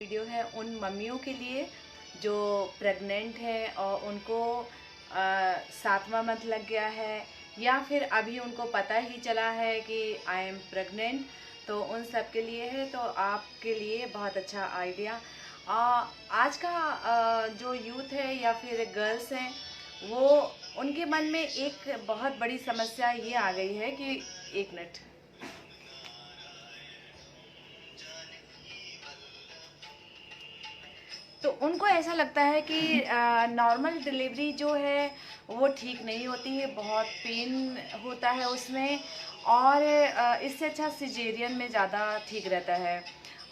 Video है उन मम्मियों के लिए जो प्रेग्नेंट है और उनको 7वां मंथ लग गया है या फिर अभी उनको पता ही चला है कि आई एम प्रेग्नेंट। तो उन सब के लिए है, तो आपके लिए बहुत अच्छा आइडिया। आज का जो यूथ है या फिर गर्ल्स हैं, वो उनके मन में एक बहुत बड़ी समस्या ये आ गई है कि एक मिनट, तो उनको ऐसा लगता है कि नॉर्मल डिलीवरी जो है वो ठीक नहीं होती है, बहुत पेन होता है उसमें, और इससे अच्छा सिजेरियन में ज़्यादा ठीक रहता है।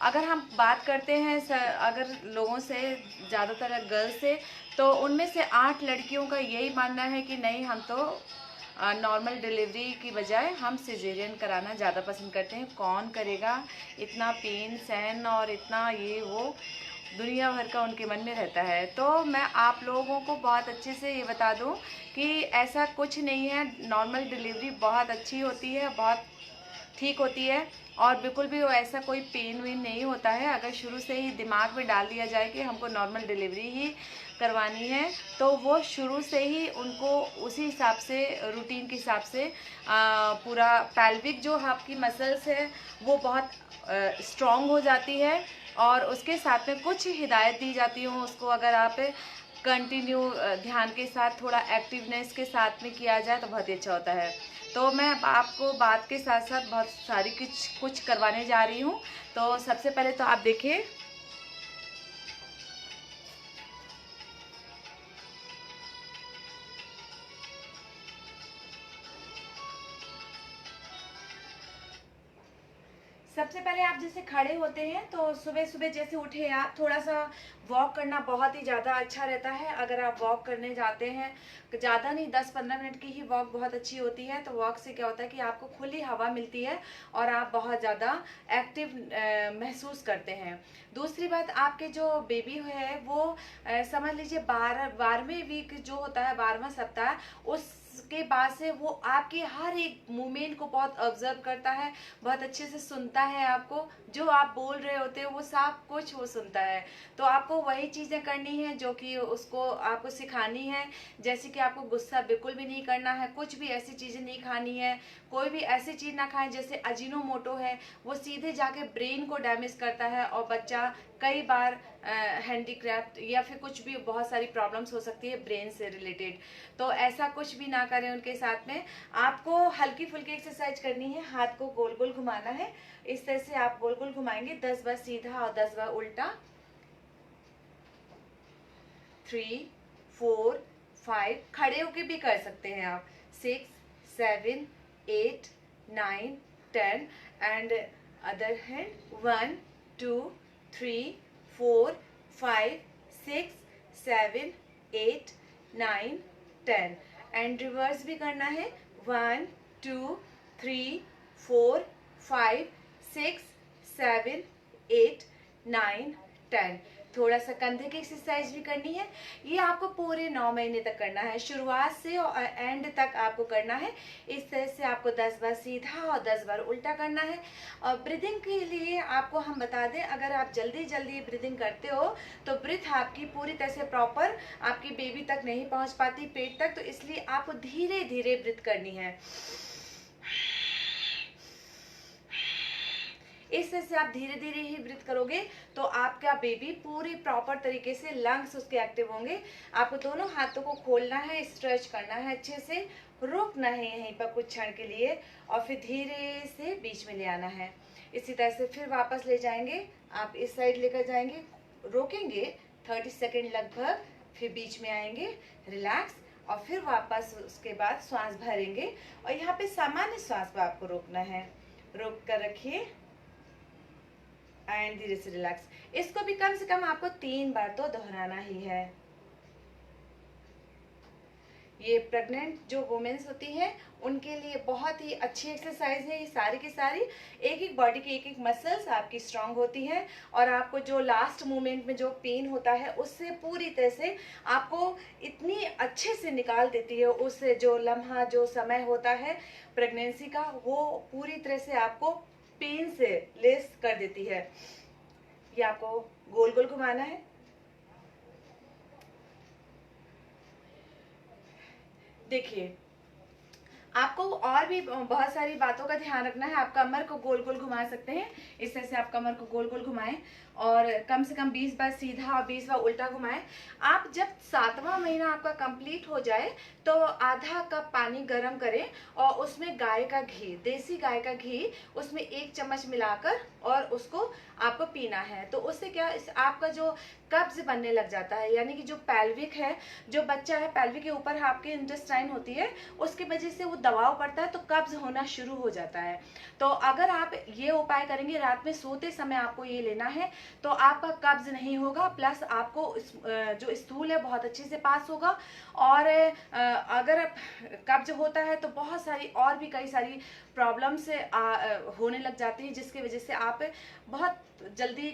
अगर हम बात करते हैं अगर लोगों से, ज़्यादातर गर्ल्स से, तो उनमें से 8 लड़कियों का यही मानना है कि नहीं, हम तो नॉर्मल डिलीवरी की बजाय हम सिजेरियन कराना ज़्यादा पसंद करते हैं। कौन करेगा इतना पेन सहन और इतना ये वो, दुनिया भर का उनके मन में रहता है। तो मैं आप लोगों को बहुत अच्छे से ये बता दूं कि ऐसा कुछ नहीं है, नॉर्मल डिलीवरी बहुत अच्छी होती है, बहुत ठीक होती है, और बिल्कुल भी वो ऐसा कोई पेन वेन नहीं होता है। अगर शुरू से ही दिमाग में डाल दिया जाए कि हमको नॉर्मल डिलीवरी ही करवानी है, तो वो शुरू से ही उनको उसी हिसाब से, रूटीन के हिसाब से पूरा पैल्विक जो आपकी मसल्स है वो बहुत स्ट्रॉन्ग हो जाती है, और उसके साथ में कुछ हिदायत दी जाती हूँ उसको, अगर आप कंटिन्यू ध्यान के साथ, थोड़ा एक्टिवनेस के साथ में किया जाए तो बहुत ही अच्छा होता है। तो मैं आपको बात के साथ साथ बहुत सारी कुछ करवाने जा रही हूँ। तो सबसे पहले तो आप देखिए, सबसे पहले आप जैसे खड़े होते हैं तो सुबह सुबह जैसे उठे आप, थोड़ा सा वॉक करना बहुत ही ज़्यादा अच्छा रहता है। अगर आप वॉक करने जाते हैं, ज़्यादा नहीं, 10-15 मिनट की ही वॉक बहुत अच्छी होती है। तो वॉक से क्या होता है कि आपको खुली हवा मिलती है और आप बहुत ज़्यादा एक्टिव महसूस करते हैं। दूसरी बात, आपके जो बेबी है वो समझ लीजिए 12वें वीक जो होता है, 12वां सप्ताह, उसके बाद से वो आपके हर एक मूवमेंट को बहुत ऑब्जर्व करता है, बहुत अच्छे से सुनता है। आपको जो आप बोल रहे होते हो वो सब कुछ वो सुनता है। तो आपको वही चीज़ें करनी है जो कि उसको आपको सिखानी है। जैसे कि आपको गुस्सा बिल्कुल भी नहीं करना है, कुछ भी ऐसी चीज़ें नहीं खानी है, कोई भी ऐसी चीज़ ना खाएं जैसे अजीनोमोटो है, वो सीधे जाके ब्रेन को डैमेज करता है, और बच्चा कई बार हैंडीक्राफ्ट या फिर कुछ भी, बहुत सारी प्रॉब्लम्स हो सकती है ब्रेन से रिलेटेड। तो ऐसा कुछ भी ना करें उनके साथ में। आपको हल्की फुल्की एक्सरसाइज करनी है, हाथ को गोल गोल घुमाना है। इस तरह से आप गोल गोल घुमाएंगे 10 बार सीधा और 10 बार उल्टा। 3, 4, 5, खड़े होके भी कर सकते हैं आप। 6, 7, 8, 9, 10, and other hand 1, 2, 3, 4, 5, 6, 7, 8, 9, 10, and reverse भी करना है। 1, 2, 3, 4, 5, 6, 7, 8, 9, 10। थोड़ा सा कंधे की एक्सरसाइज भी करनी है। ये आपको पूरे 9 महीने तक करना है, शुरुआत से और एंड तक आपको करना है। इस तरह से आपको 10 बार सीधा और 10 बार उल्टा करना है। और ब्रीदिंग के लिए आपको हम बता दें, अगर आप जल्दी जल्दी ब्रीदिंग करते हो तो ब्रीथ आपकी पूरी तरह से प्रॉपर आपकी बेबी तक नहीं पहुंच पाती, पेट तक, तो इसलिए आपको धीरे धीरे ब्रीथ करनी है। इस तरह से आप धीरे धीरे ही ब्रीथ करोगे तो आपका बेबी पूरी प्रॉपर तरीके से, लंग्स उसके एक्टिव होंगे। आपको दोनों हाथों को खोलना है, स्ट्रेच करना है अच्छे से, रुकना है यहीं पर कुछ क्षण के लिए, और फिर धीरे से बीच में ले आना है। इसी तरह से फिर वापस ले जाएंगे, आप इस साइड लेकर जाएंगे, रोकेंगे 30 सेकेंड लगभग, फिर बीच में आएंगे, रिलैक्स, और फिर वापस उसके बाद श्वास भरेंगे। और यहाँ पे सामान्य श्वास पर आपको रोकना है, रोक कर रखिए एंड धीरे से रिलैक्स। इसको भी कम से कम आपको 3 बार तो दोहराना ही है। ये प्रेग्नेंट जो वुमेन्स होती हैं उनके लिए बहुत ही अच्छी एक्सरसाइज है ये सारी की सारी। एक एक बॉडी की एक एक मसल्स आपकी स्ट्रांग होती हैं, और आपको जो लास्ट मोमेंट में जो पेन होता है उससे पूरी तरह से आपको इतनी अच्छे से निकाल देती है। उससे जो लम्हा, जो समय होता है प्रेगनेंसी का, वो पूरी तरह से आपको पेन से लेस कर देती है। ये आपको गोल गोल घुमाना है। देखिए, आपको और भी बहुत सारी बातों का ध्यान रखना है। आप कमर को गोल गोल घुमा सकते हैं, इस तरह से आप कमर को गोल गोल घुमाएं और कम से कम 20 बार सीधा और 20 बार उल्टा घुमाएं। आप जब 7वां महीना आपका कंप्लीट हो जाए तो आधा कप पानी गर्म करें और उसमें गाय का घी, देसी गाय का घी, उसमें 1 चम्मच मिलाकर और उसको आपको पीना है। तो उससे क्या आपका जो कब्ज बनने लग जाता है, यानी कि जो पैल्विक है, जो बच्चा है, पैल्विक के ऊपर आपके इंटेस्टाइन होती है, उसके वजह से वो दबाव पड़ता है तो कब्ज होना शुरू हो जाता है। तो अगर आप ये उपाय करेंगे, रात में सोते समय आपको ये लेना है, तो आपका कब्ज नहीं होगा, प्लस आपको जो स्थूल है बहुत अच्छे से पास होगा। और अगर कब्ज होता है तो बहुत सारी और भी कई सारी प्रॉब्लम्स होने लग जाती है, जिसकी वजह से आप बहुत जल्दी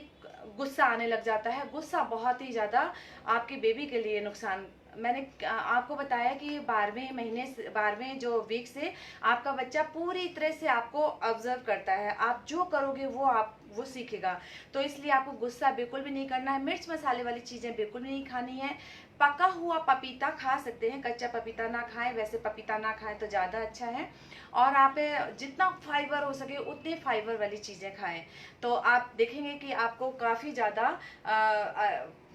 गुस्सा आने लग जाता है। गुस्सा बहुत ही ज़्यादा आपके बेबी के लिए नुकसान। मैंने आपको बताया कि 12वें महीने, 12वें जो वीक से आपका बच्चा पूरी तरह से आपको ऑब्जर्व करता है। आप जो करोगे वो सीखेगा। तो इसलिए आपको गुस्सा बिल्कुल भी नहीं करना है। मिर्च मसाले वाली चीज़ें बिल्कुल भी नहीं खानी है। पका हुआ पपीता खा सकते हैं, कच्चा पपीता ना खाएं, वैसे पपीता ना खाएं तो ज़्यादा अच्छा है। और आप जितना फाइबर हो सके उतनी फाइबर वाली चीज़ें खाएं, तो आप देखेंगे कि आपको काफ़ी ज़्यादा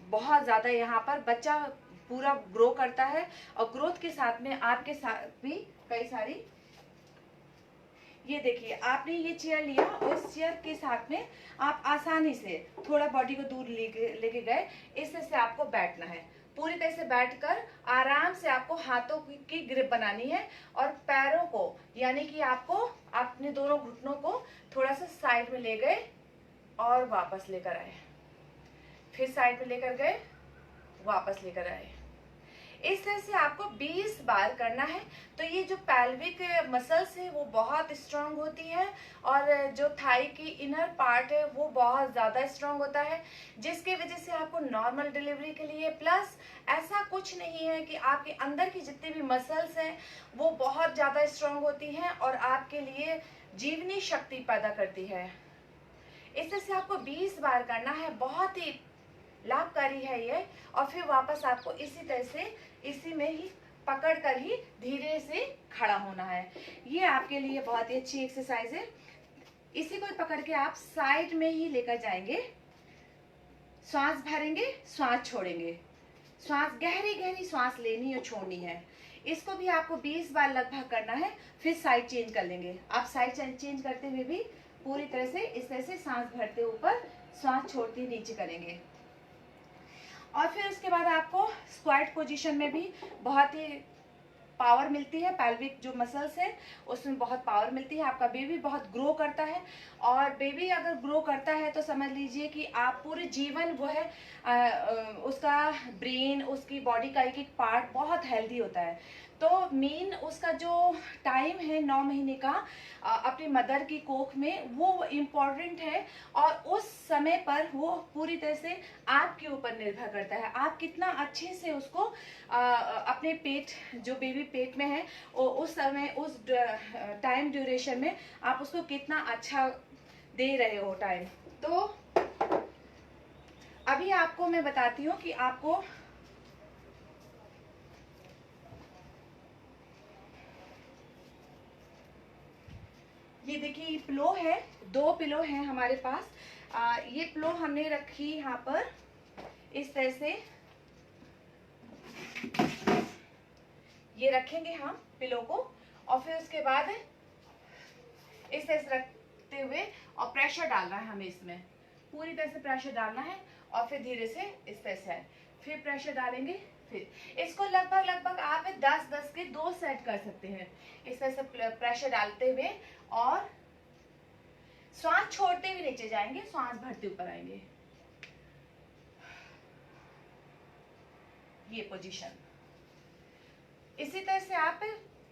बहुत ज़्यादा यहाँ पर बच्चा पूरा ग्रो करता है। और ग्रोथ के साथ में आपके साथ भी कई सारी, ये देखिए आपने ये चेयर लिया और इस चेयर के साथ में आप आसानी से थोड़ा बॉडी को दूर लेके गए, इस तरह से आपको बैठना है। पूरी तरह से बैठकर आराम से आपको हाथों की ग्रिप बनानी है और पैरों को, यानी कि आपको अपने दोनों घुटनों को थोड़ा सा साइड में ले गए और वापस लेकर आए, फिर साइड में लेकर गए, वापस लेकर आए। इस तरह से आपको 20 बार करना है। तो ये जो पैल्विक मसल्स है वो बहुत स्ट्रांग होती है और जो थाई की इनर पार्ट है वो बहुत ज़्यादा स्ट्रांग होता है, जिसके वजह से आपको नॉर्मल डिलीवरी के लिए, प्लस ऐसा कुछ नहीं है कि आपके अंदर की जितनी भी मसल्स हैं वो बहुत ज़्यादा स्ट्रांग होती हैं और आपके लिए जीवनी शक्ति पैदा करती है। इस तरह से आपको 20 बार करना है, बहुत ही लाभकारी है ये। और फिर वापस आपको इसी तरह से इसी में ही पकड़ कर ही धीरे से खड़ा होना है। ये आपके लिए बहुत ही अच्छी एक्सरसाइज है। इसी को पकड़ के आप साइड में ही लेकर जाएंगे, श्वास भरेंगे, श्वास छोड़ेंगे, श्वास गहरी गहरी श्वास लेनी और छोड़नी है। इसको भी आपको 20 बार लगभग करना है। फिर साइड चेंज कर लेंगे। आप साइड चेंज करते हुए भी पूरी तरह से इस तरह से सांस भरते ऊपर, श्वास छोड़ते नीचे करेंगे। और फिर उसके बाद आपको स्क्वाट पोजीशन में भी बहुत ही पावर मिलती है। पैल्विक जो मसल्स है उसमें बहुत पावर मिलती है। आपका बेबी बहुत ग्रो करता है और बेबी अगर ग्रो करता है तो समझ लीजिए कि आप पूरे जीवन वो है उसका ब्रेन, उसकी बॉडी का एक एक पार्ट बहुत हेल्दी होता है। तो मेन उसका जो टाइम है 9 महीने का अपनी मदर की कोख में, वो इम्पॉर्टेंट है। और उस समय पर वो पूरी तरह से आपके ऊपर निर्भर करता है। आप कितना अच्छे से उसको अपने पेट, जो बेबी पेट में है, उस समय, उस टाइम ड्यूरेशन में आप उसको कितना अच्छा दे रहे हो टाइम। तो अभी आपको मैं बताती हूँ कि आपको ये देखिए, ये पिलो है, 2 पिलो हैं हमारे पास। ये पिलो हमने रखी यहाँ पर इस तरह से, ये रखेंगे हम पिलो को और फिर उसके बाद इस तरह से रखते हुए और प्रेशर डालना है हमें इसमें, पूरी तरह से प्रेशर डालना है और फिर धीरे से इस तरह से फिर प्रेशर डालेंगे। फिर इसको लगभग आप 10-10 के 2 सेट कर सकते हैं, इस तरह से प्रेशर डालते हुए और श्वास छोड़ते हुए नीचे जाएंगे, श्वास भरते ऊपर आएंगे। ये पोजीशन, इसी तरह से आप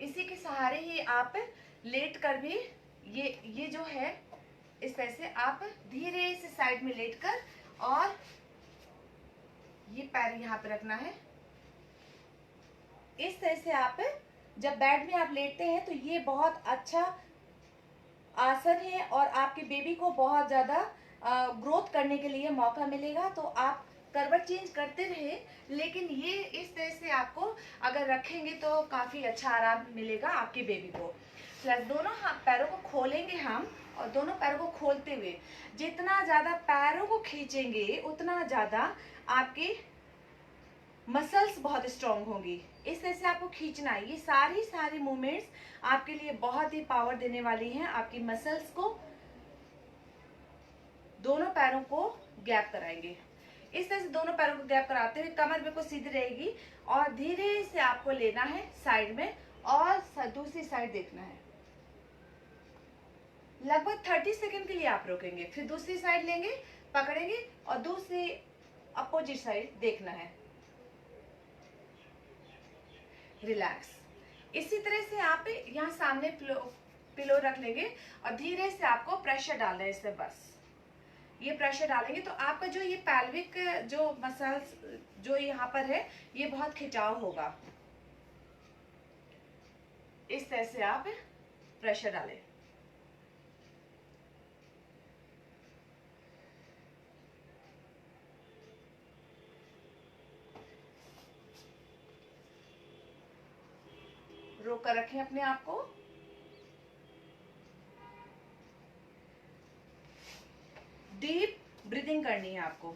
इसी के सहारे ही आप लेट कर भी ये जो है इस तरह से आप धीरे से साइड में लेट कर और ये पैर यहाँ पे रखना है। इस तरह से आप जब बेड में आप लेटते हैं तो ये बहुत अच्छा आसन है और आपके बेबी को बहुत ज़्यादा ग्रोथ करने के लिए मौका मिलेगा। तो आप करवट चेंज करते रहे, लेकिन ये इस तरह से आपको अगर रखेंगे तो काफ़ी अच्छा आराम मिलेगा आपके बेबी को। प्लस दोनों पैरों को खोलेंगे हम, और दोनों पैरों को खोलते हुए जितना ज़्यादा पैरों को खींचेंगे उतना ज़्यादा आपकी मसल्स बहुत स्ट्रांग होंगी। इस तरह से आपको खींचना है। ये सारी मूवमेंट्स आपके लिए बहुत ही पावर देने वाली हैं। आपकी मसल्स को, दोनों पैरों को गैप कराएंगे। इस तरह से दोनों पैरों को गैप कराते हुए कमर बिल्कुल सीधी रहेगी, और धीरे से आपको लेना है साइड में, और दूसरी साइड देखना है। लगभग 30 सेकंड के लिए आप रोकेंगे, फिर दूसरी साइड लेंगे, पकड़ेंगे, और दूसरी अपोजिट साइड देखना है। रिलैक्स। इसी तरह से आप यहाँ सामने पिलो रख लेंगे, और धीरे से आपको प्रेशर डालना है इसमें। बस ये प्रेशर डालेंगे तो आपका जो ये पैल्विक जो मसल्स जो यहाँ पर है, ये बहुत खिंचाव होगा। इस तरह से आप प्रेशर डालें। रोक कर रखें अपने आप को। डीप ब्रीदिंग करनी है आपको।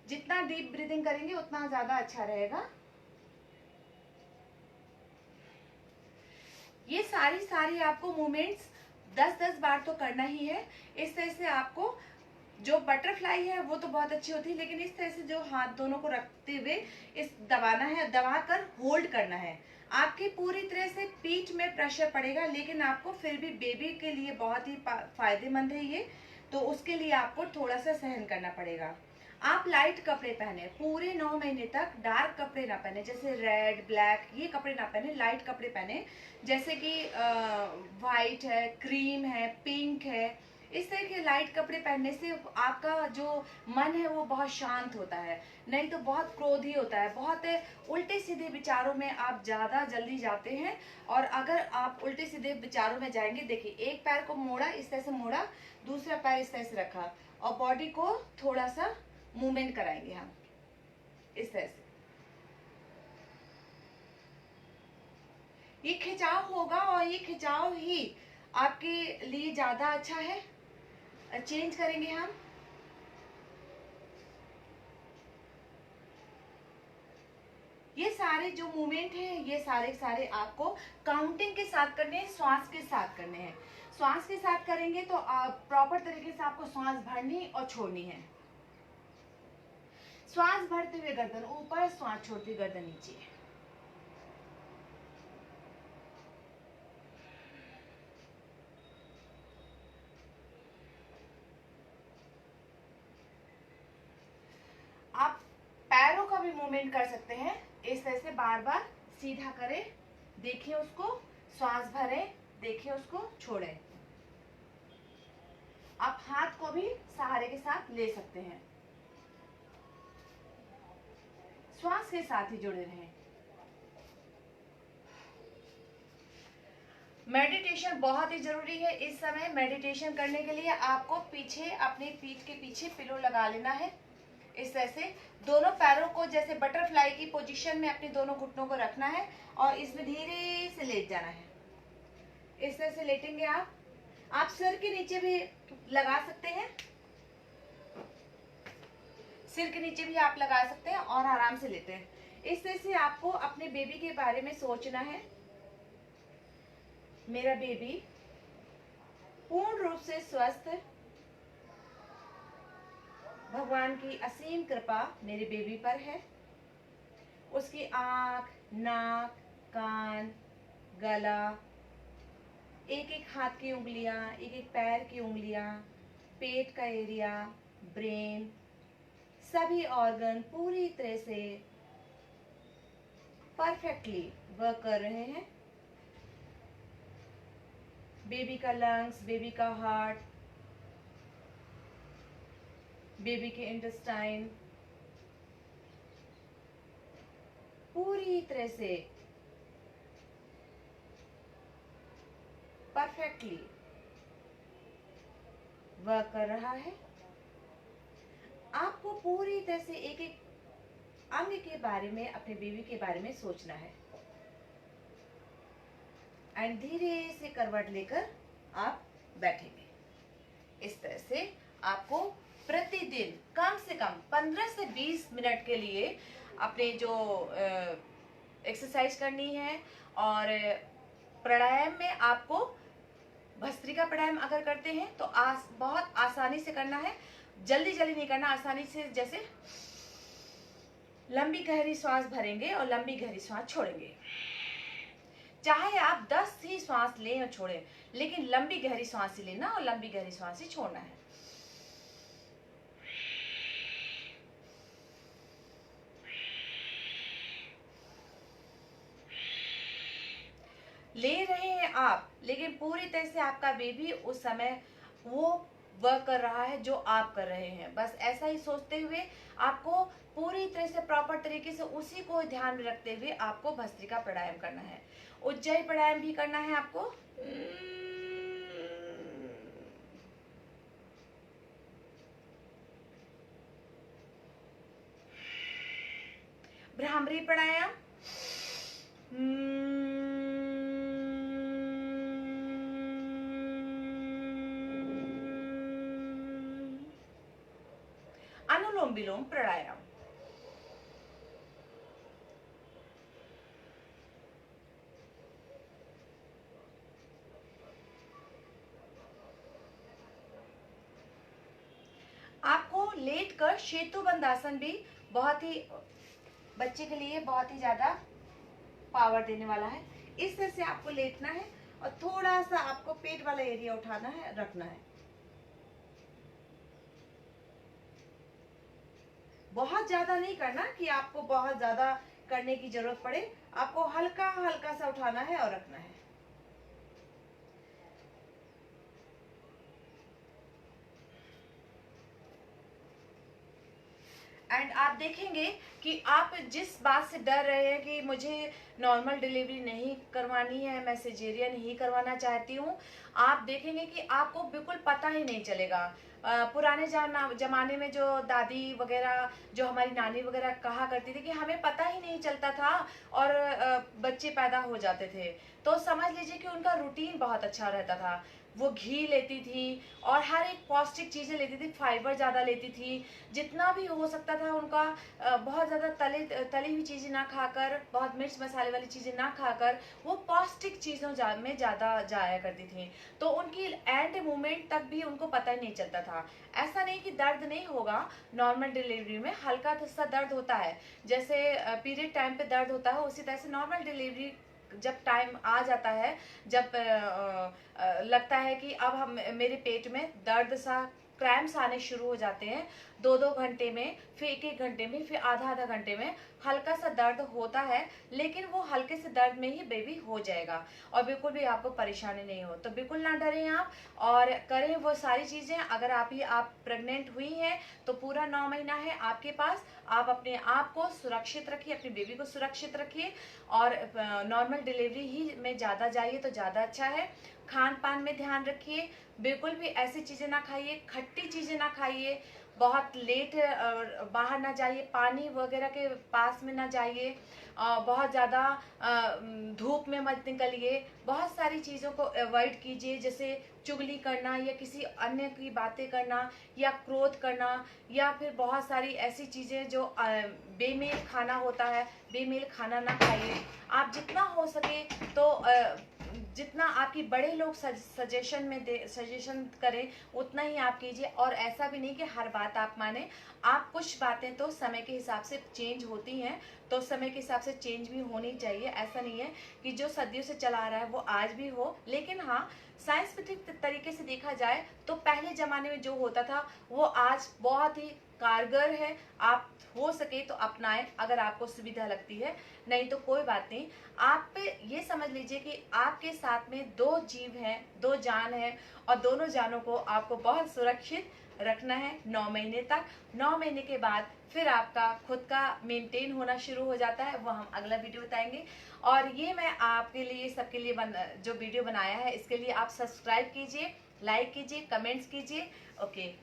जितना डीप ब्रीदिंग करेंगे उतना ज्यादा अच्छा रहेगा। ये सारी आपको मूवमेंट्स 10-10 बार तो करना ही है। इस तरह से आपको जो बटरफ्लाई है वो तो बहुत अच्छी होती है, लेकिन इस तरह से जो हाथ दोनों को रखते हुए इस दबाना है, दबाकर होल्ड करना है। आपकी पूरी तरह से पीठ में प्रेशर पड़ेगा, लेकिन आपको फिर भी बेबी के लिए बहुत ही फायदेमंद है ये, तो उसके लिए आपको थोड़ा सा सहन करना पड़ेगा। आप लाइट कपड़े पहने पूरे 9 महीने तक। डार्क कपड़े ना पहने, जैसे रेड ब्लैक ये कपड़े ना पहने। लाइट कपड़े पहने, जैसे कि वाइट है, क्रीम है, पिंक है। इस तरह के लाइट कपड़े पहनने से आपका जो मन है वो बहुत शांत होता है। नहीं तो बहुत क्रोधी होता है, बहुत उल्टे सीधे विचारों में आप ज़्यादा जल्दी जाते हैं। और अगर आप उल्टे सीधे विचारों में जाएंगे, देखिए एक पैर को मोड़ा, इस तरह से मोड़ा, दूसरा पैर इस तरह से रखा, और बॉडी को थोड़ा सा मूवमेंट कराएंगे हम इस तरह से। ये खिंचाव होगा, और ये खिंचाव ही आपके लिए ज्यादा अच्छा है। चेंज करेंगे हम। ये सारे जो मूवमेंट हैं, ये सारे आपको काउंटिंग के साथ करने हैं, श्वास के साथ करने हैं। श्वास के साथ करेंगे तो आप प्रॉपर तरीके से आपको श्वास भरनी और छोड़नी है। श्वास भरते हुए गर्दन ऊपर, श्वास छोड़ते हुए गर्दन नीचे। आप पैरों का भी मूवमेंट कर सकते हैं। इस तरह से बार बार सीधा करें, देखिए उसको, श्वास भरें, देखिए उसको, छोड़ें। आप हाथ को भी सहारे के साथ ले सकते हैं। श्वास के साथ ही जुड़े रहें। मेडिटेशन बहुत ही जरूरी है। इस समय मेडिटेशन करने के लिए आपको पीछे, अपने पीठ के पीछे पिलो लगा लेना है। इस तरह से दोनों पैरों को जैसे बटरफ्लाई की पोजीशन में अपने दोनों घुटनों को रखना है, और इसमें धीरे से लेट जाना है। इस तरह से लेटेंगे आप सिर के नीचे भी लगा सकते हैं। सिर के नीचे भी आप लगा सकते हैं, और आराम से लेते हैं। इस तरह से आपको अपने बेबी के बारे में सोचना है। मेरा बेबी पूर्ण रूप से स्वस्थ, भगवान की असीम कृपा मेरे बेबी पर है। उसकी आँख, नाक, कान, गला, एक एक हाथ की उंगलियां, एक एक पैर की उंगलियां, पेट का एरिया, ब्रेन, सभी ऑर्गन पूरी तरह से परफेक्टली वर्क कर रहे हैं। बेबी का लंग्स, बेबी का हार्ट, बेबी के इंटेस्टाइन पूरी तरह से परफेक्टली वर्क कर रहा है। आपको पूरी तरह से एक एक अंग के बारे में, अपने बेबी के बारे में सोचना है। एंड धीरे से करवट लेकर आप बैठेंगे। इस तरह से आपको प्रतिदिन कम से कम 15 से 20 मिनट के लिए अपने जो एक्सरसाइज करनी है। और प्राणायाम में आपको भस्त्रिका प्राणायाम अगर करते हैं तो बहुत आसानी से करना है, जल्दी जल्दी नहीं करना, आसानी से, जैसे लंबी गहरी सांस भरेंगे और लंबी गहरी सांस छोड़ेंगे। चाहे आप 10 ही सांस लें और छोड़ें, लेकिन लंबी गहरी सांस ही लेना और लंबी गहरी सांस ही छोड़ना है। ले रहे हैं आप, लेकिन पूरी तरह से आपका बेबी उस समय वो वर्क कर रहा है जो आप कर रहे हैं। बस ऐसा ही सोचते हुए आपको पूरी तरह से प्रॉपर तरीके से उसी को ध्यान में रखते हुए आपको भस्त्रिका प्राणायाम करना है। उज्जयी प्राणायाम भी करना है आपको। भ्रामरी प्राणायाम, अनुलोम विलोम प्राणायाम। आपको लेटकर सेतुबंध आसन भी बहुत ही बच्चे के लिए बहुत ही ज्यादा पावर देने वाला है। इस तरह से आपको लेटना है और थोड़ा सा आपको पेट वाला एरिया उठाना है, रखना है। बहुत ज्यादा नहीं करना कि आपको बहुत ज्यादा करने की जरूरत पड़े, आपको हल्का हल्का सा उठाना है और रखना है। एंड आप देखेंगे कि आप जिस बात से डर रहे हैं कि मुझे नॉर्मल डिलीवरी नहीं करवानी है, मैं सिजेरियन ही करवाना चाहती हूँ, आप देखेंगे कि आपको बिल्कुल पता ही नहीं चलेगा। पुराने जमाने में जो दादी वगैरह, जो हमारी नानी वगैरह कहा करती थी कि हमें पता ही नहीं चलता था और बच्चे पैदा हो जाते थे, तो समझ लीजिए कि उनका रूटीन बहुत अच्छा रहता था। वो घी लेती थी और हर एक पौष्टिक चीजें लेती थी, फाइबर ज्यादा लेती थी, जितना भी हो सकता था उनका बहुत ज़्यादा तली हुई चीज़ें ना खाकर, बहुत मिर्च मसाले वाली चीज़ें ना खाकर वो पौष्टिक चीज़ों में ज़्यादा जाया करती थी। तो उनकी एंड मोमेंट तक भी उनको पता ही नहीं चलता था। ऐसा नहीं कि दर्द नहीं होगा, नॉर्मल डिलीवरी में हल्का सा दर्द होता है, जैसे पीरियड टाइम पे दर्द होता है, उसी तरह से नॉर्मल डिलीवरी जब टाइम आ जाता है, जब लगता है कि अब हम मेरे पेट में दर्द सा, क्रैम्प्स आने शुरू हो जाते हैं, 2-2 घंटे में, फिर 1-1 घंटे में, फिर आधा-आधा घंटे में हल्का सा दर्द होता है, लेकिन वो हल्के से दर्द में ही बेबी हो जाएगा और बिल्कुल भी आपको परेशानी नहीं हो। तो बिल्कुल ना डरें आप और करें वो सारी चीज़ें। अगर आप प्रेग्नेंट हुई हैं तो पूरा 9 महीना है आपके पास, आप अपने आप को सुरक्षित रखिए, अपने बेबी को सुरक्षित रखिए और नॉर्मल डिलीवरी ही में ज़्यादा जाइए तो ज़्यादा अच्छा है। खान पान में ध्यान रखिए, बिल्कुल भी ऐसी चीज़ें ना खाइए, खट्टी चीज़ें ना खाइए, बहुत लेट बाहर ना जाइए, पानी वगैरह के पास में ना जाइए, बहुत ज़्यादा धूप में मत निकलिए, बहुत सारी चीज़ों को अवॉइड कीजिए, जैसे चुगली करना या किसी अन्य की बातें करना या क्रोध करना, या फिर बहुत सारी ऐसी चीज़ें जो बेमेल खाना होता है, बेमेल खाना ना खाइए। आप जितना हो सके तो जितना आपकी बड़े लोग सजेशन करें उतना ही आप कीजिए, और ऐसा भी नहीं कि हर बात आप माने। आप कुछ बातें तो समय के हिसाब से चेंज होती हैं, तो समय के हिसाब से चेंज भी होनी चाहिए। ऐसा नहीं है कि जो सदियों से चला आ रहा है वो आज भी हो, लेकिन हाँ, साइंटिफिक तरीके से देखा जाए तो पहले ज़माने में जो होता था वो आज बहुत ही कारगर है। आप हो सके तो अपनाएं अगर आपको सुविधा लगती है, नहीं तो कोई बात नहीं। आप ये समझ लीजिए कि आपके साथ में 2 जीव हैं, 2 जान हैं, और दोनों जानों को आपको बहुत सुरक्षित रखना है 9 महीने तक। 9 महीने के बाद फिर आपका खुद का मेंटेन होना शुरू हो जाता है, वो हम अगला वीडियो बताएंगे। और ये मैं आपके लिए, सबके लिए जो वीडियो बनाया है, इसके लिए आप सब्सक्राइब कीजिए, लाइक कीजिए, कमेंट्स कीजिए। ओके।